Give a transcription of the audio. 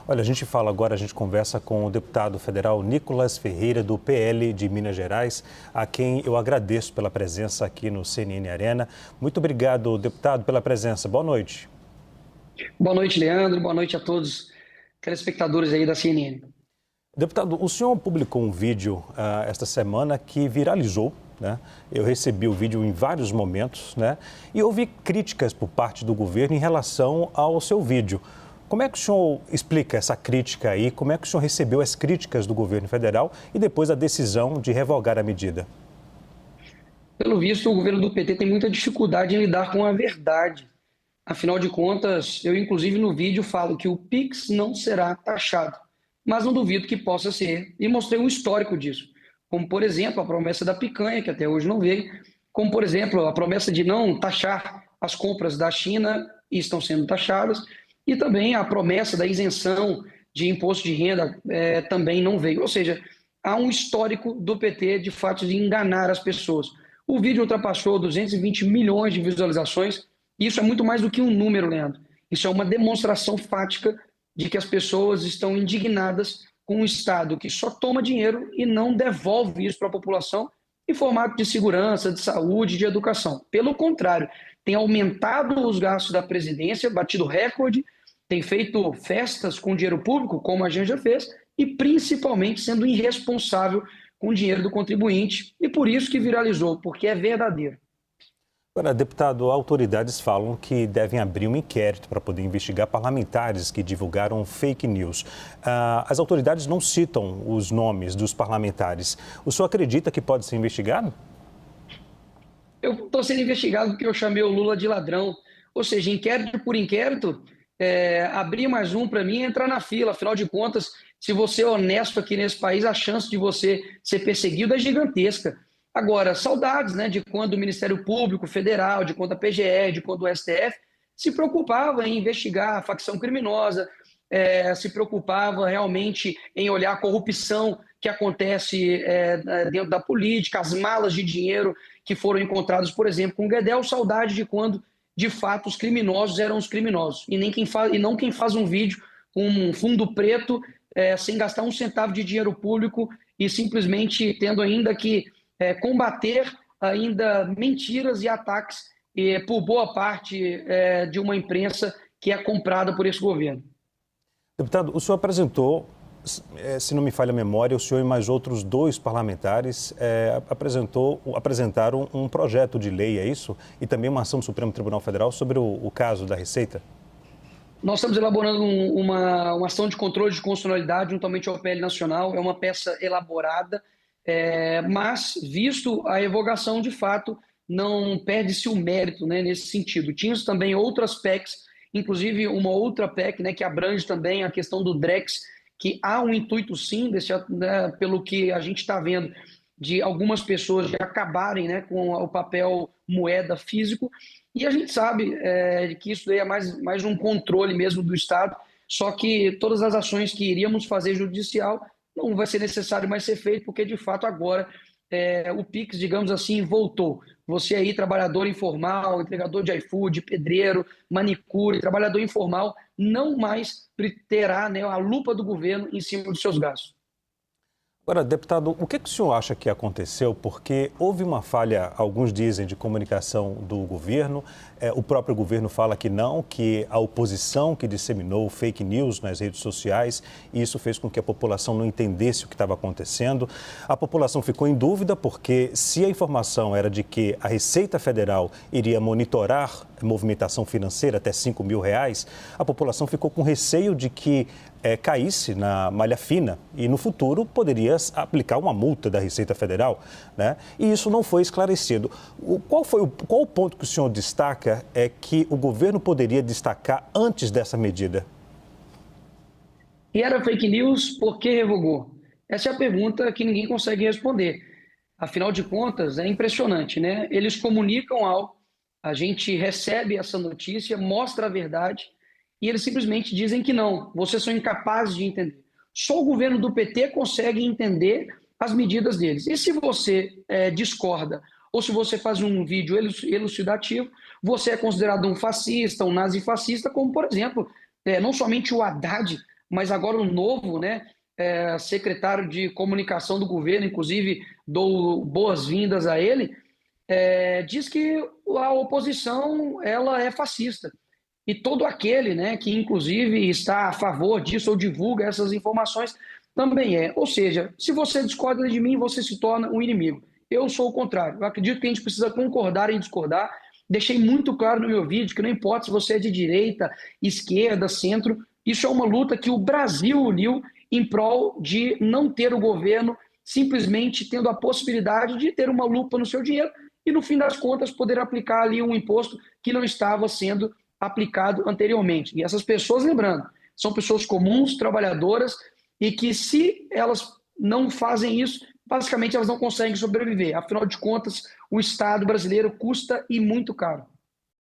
Olha, a gente fala agora, a gente conversa com o deputado federal Nicolas Ferreira, do PL de Minas Gerais, a quem eu agradeço pela presença aqui no CNN Arena. Muito obrigado, deputado, pela presença. Boa noite. Boa noite, Leandro. Boa noite a todos os telespectadores aí da CNN. Deputado, o senhor publicou um vídeo esta semana que viralizou, né? Eu recebi o vídeo em vários momentos, né? E houve críticas por parte do governo em relação ao seu vídeo. Como é que o senhor explica essa crítica aí? Como é que o senhor recebeu as críticas do governo federal e depois a decisão de revogar a medida? Pelo visto, o governo do PT tem muita dificuldade em lidar com a verdade. Afinal de contas, eu inclusive no vídeo falo que o Pix não será taxado, mas não duvido que possa ser, e mostrei um histórico disso, como por exemplo a promessa da picanha, que até hoje não veio, como por exemplo a promessa de não taxar as compras da China, e estão sendo taxadas, e também a promessa da isenção de imposto de renda também não veio. Ou seja, há um histórico do PT de fato de enganar as pessoas. O vídeo ultrapassou 220 milhões de visualizações. Isso é muito mais do que um número, Leandro. Isso é uma demonstração fática de que as pessoas estão indignadas com um Estado que só toma dinheiro e não devolve isso para a população em formato de segurança, de saúde, de educação. Pelo contrário, tem aumentado os gastos da presidência, batido recorde, tem feito festas com dinheiro público, como a gente já fez, e principalmente sendo irresponsável com o dinheiro do contribuinte. E por isso que viralizou, porque é verdadeiro. Agora, deputado, autoridades falam que devem abrir um inquérito para poder investigar parlamentares que divulgaram fake news. As autoridades não citam os nomes dos parlamentares. O senhor acredita que pode ser investigado? Eu estou sendo investigado porque eu chamei o Lula de ladrão. Ou seja, inquérito por inquérito, abrir mais um para mim é entrar na fila. Afinal de contas, se você é honesto aqui nesse país, a chance de você ser perseguido é gigantesca. Agora, saudades, né, de quando o Ministério Público Federal, de quando a PGE, de quando o STF se preocupava em investigar a facção criminosa, se preocupava realmente em olhar a corrupção que acontece dentro da política, as malas de dinheiro que foram encontradas, por exemplo, com o Guedel. Saudade de quando, de fato, os criminosos eram os criminosos, e não quem faz um vídeo com um fundo preto, sem gastar um centavo de dinheiro público e simplesmente tendo ainda que combater ainda mentiras e ataques por boa parte de uma imprensa que é comprada por esse governo. Deputado, o senhor apresentou, se não me falha a memória, o senhor e mais outros dois parlamentares apresentaram um projeto de lei, é isso? E também uma ação do Supremo Tribunal Federal sobre o caso da Receita? Nós estamos elaborando uma ação de controle de constitucionalidade juntamente ao PL Nacional. É uma peça elaborada, mas, visto a revogação, de fato, não perde-se o mérito, né, nesse sentido. Tínhamos também outras PECs, inclusive uma outra PEC, né, que abrange também a questão do Drex, que há um intuito, sim, né, pelo que a gente está vendo, de algumas pessoas já acabarem, né, com o papel moeda físico. E a gente sabe que isso daí é mais um controle mesmo do Estado, só que todas as ações que iríamos fazer judicial não vai ser necessário mais ser feito, porque de fato agora o Pix, digamos assim, voltou. Você aí, trabalhador informal, entregador de iFood, pedreiro, manicure, trabalhador informal, não mais terá, né, a lupa do governo em cima dos seus gastos. Agora, deputado, o que o senhor acha que aconteceu? Porque houve uma falha, alguns dizem, de comunicação do governo. O próprio governo fala que não, que a oposição que disseminou fake news nas redes sociais, e isso fez com que a população não entendesse o que estava acontecendo. A população ficou em dúvida porque se a informação era de que a Receita Federal iria monitorar a movimentação financeira até R$ 5.000, a população ficou com receio de que caísse na malha fina e no futuro poderia aplicar uma multa da Receita Federal, né? E isso não foi esclarecido. Qual o ponto que o senhor destaca que o governo poderia destacar antes dessa medida? E era fake news, por que revogou? Essa é a pergunta que ninguém consegue responder. Afinal de contas, é impressionante, né? Eles comunicam algo, a gente recebe essa notícia, mostra a verdade, e eles simplesmente dizem que não, vocês são incapazes de entender. Só o governo do PT consegue entender as medidas deles. E se você discorda, ou se você faz um vídeo elucidativo, você é considerado um fascista, um nazifascista, como, por exemplo, não somente o Haddad mas agora o novo, né, secretário de comunicação do governo, inclusive dou boas-vindas a ele, diz que a oposição ela é fascista. E todo aquele, né, que inclusive está a favor disso ou divulga essas informações também é. Ou seja, se você discorda de mim, você se torna um inimigo. Eu sou o contrário. Eu acredito que a gente precisa concordar em discordar. Deixei muito claro no meu vídeo que não importa se você é de direita, esquerda, centro, isso é uma luta que o Brasil uniu em prol de não ter o governo simplesmente tendo a possibilidade de ter uma lupa no seu dinheiro e, no fim das contas, poder aplicar ali um imposto que não estava sendo aplicado anteriormente. E essas pessoas, lembrando, são pessoas comuns, trabalhadoras, e que se elas não fazem isso, basicamente elas não conseguem sobreviver. Afinal de contas, o Estado brasileiro custa e muito caro.